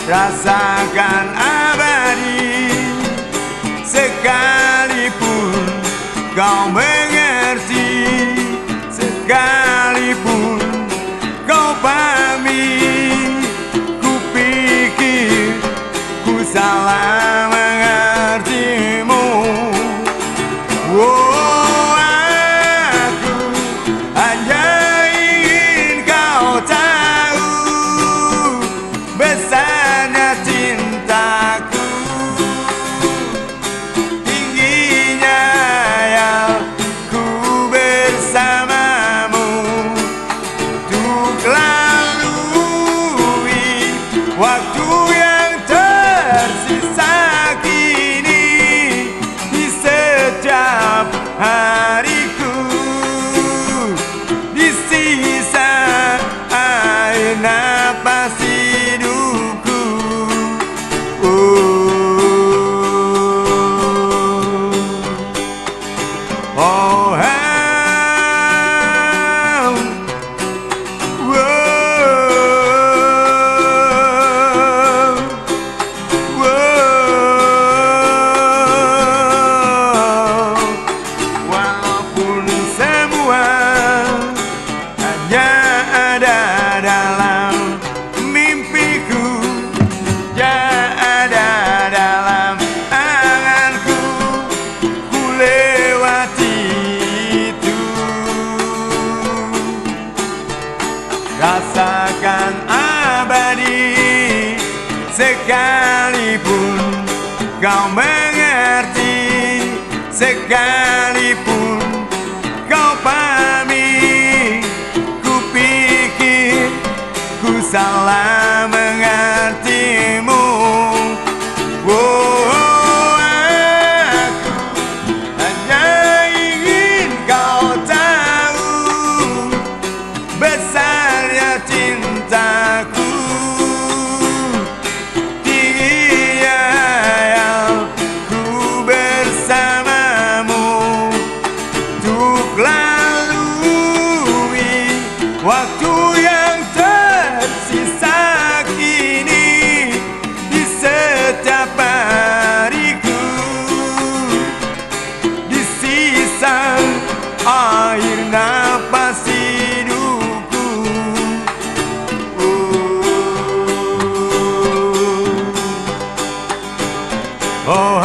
rasakan abadi. Sekalipun kau mengerti, sekalipun kau pahami, ku pikir ku salah mengertimu. Oh, aku hanya ingin kau tahu besarnya cintaku, tingginya yang ku bersamamu, untuk lalui waktu yang tersisa kini di setiap hariku, di sisa air napas hidupku. Oh, walaupun semua hanya ada dalam mimpiku, ya ada dalam anganku, ku lewati itu. Rasakan abadi, sekalipun kau mengerti, sekalipun kau pahami, ku pikir ku salah mengertimu. Oh, aku hanya ingin kau tahu besarnya cintaku, tingginya yang ku bersamamu, untuk lalui waktu yang tersisa kini di setiap hariku, di sisa air napas hidupku. Oh,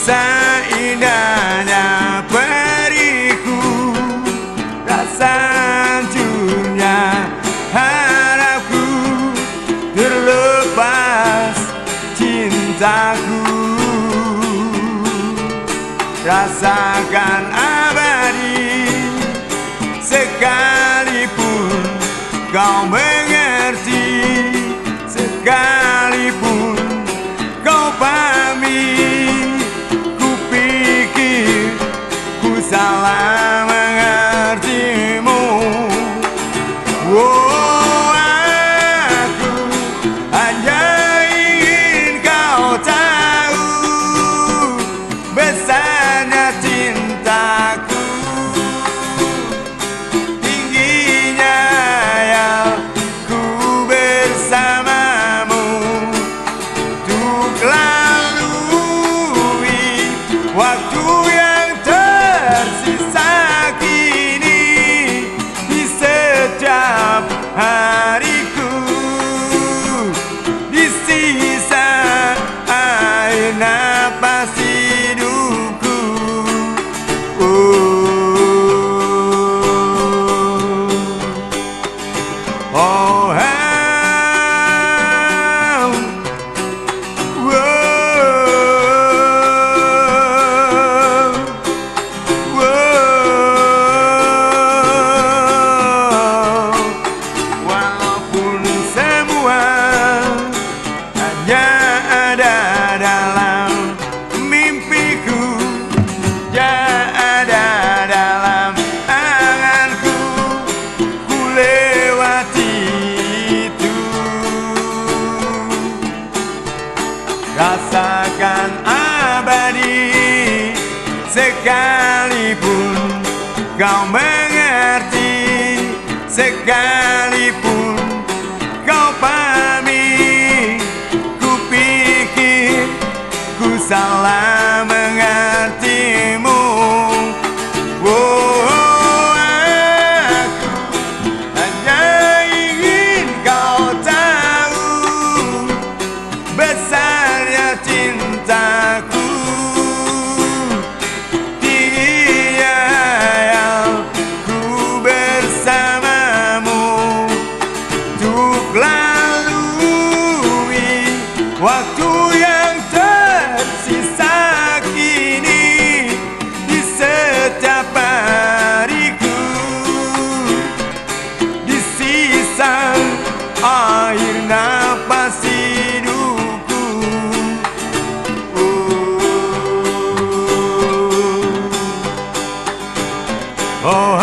seindahnya periku, rasa hancurnya harapku, terlepas cintaku. Rasakan abadi, sekalipun kau mengerti, sekalipun kau pahami, salah mengertimu. Oh, aku hanya ingin kau tahu besarnya cintaku, tingginya yang ku bersamamu, untuk lalui waktu yang tersisa kini di setiap hariku, di sisa air napas hidupku. Oh, rasakan abadi. Sekalipun kau mengerti, sekalipun kau pahami, ku pikir ku salah mengertimu. Oh, aku hanya ingin kau tahu besarnya cintaku. Dia yang ku bersamamu untuk lalui waktu yang tersisa kini di setiap hariku, di sisa air nafas hidupku. Oh,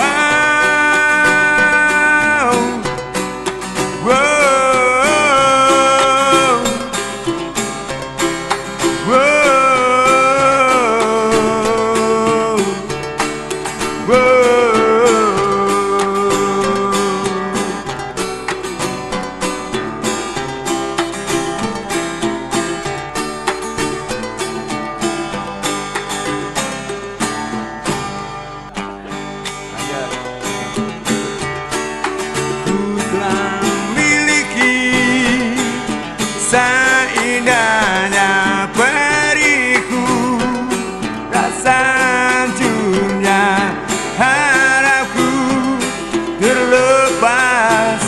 seindahnya periku, rasa hancurnya harapku, terlepas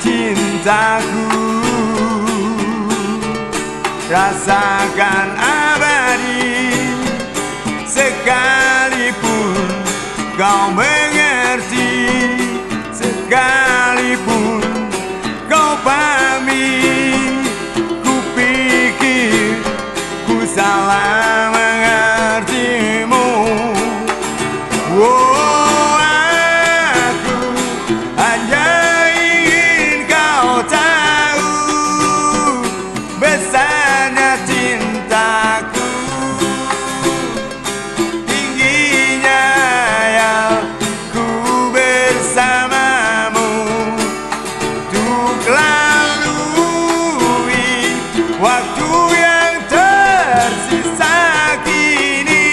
cintaku. Rasakan abadi, sekalipun kau mengerti, sekalipun kau pahami, salah mengertimu. Oh, aku hanya ingin kau tahu besarnya cintaku, tingginya yang ku bersamamu untuk lalui waktu yang tersisa kini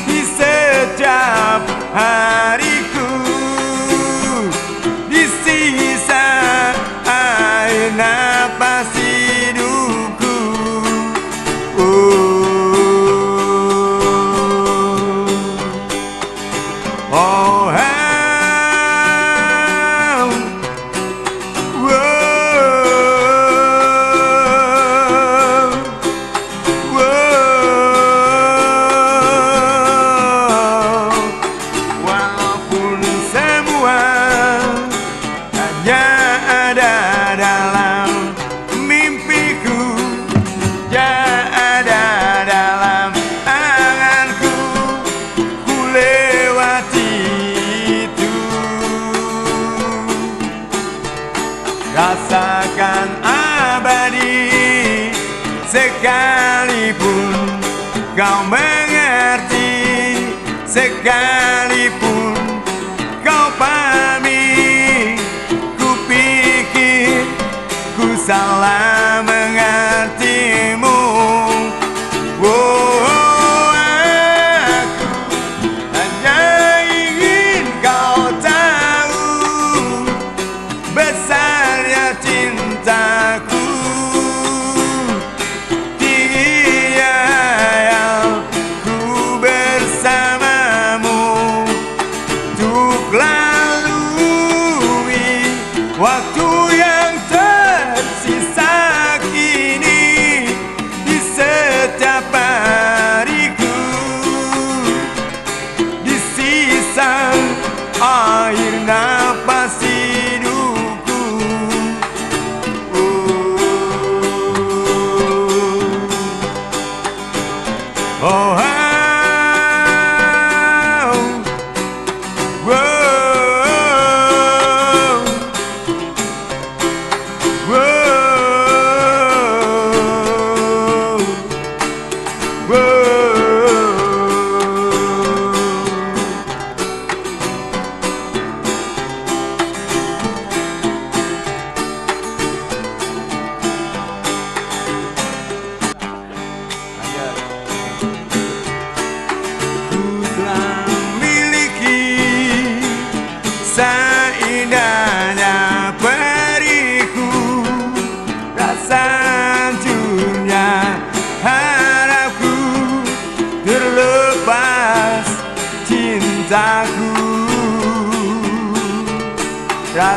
di setiap hariku, di sisa air nafas hidupku. Oh, dalam mimpiku, ya ada dalam anganku, ku lewati itu. Rasakan abadi, sekalipun kau mengerti, sekalipun kau pahami, ku salah mengertimu. Oh, aku hanya ingin kau tahu besarnya cintaku. Dia yang ku bersamamu untuk lalui waktu yang tersisa kini di setiap hariku, di sisa air nafas hidupku. Oh, whoa.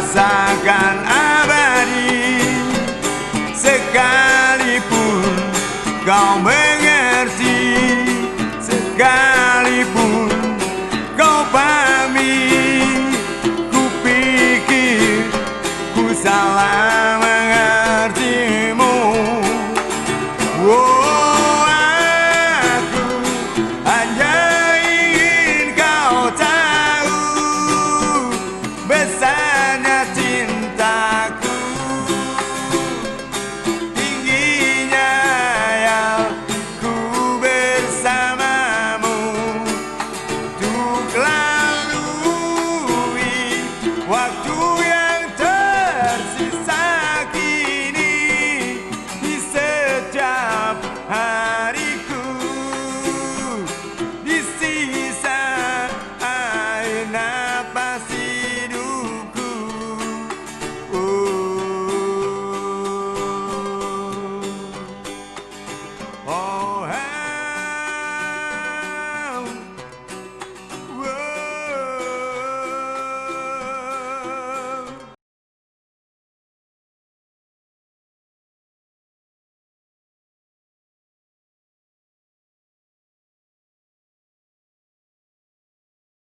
rasakan abadi. Sekalipun kau mengerti, sekalipun kau pahami, ku pikir ku salah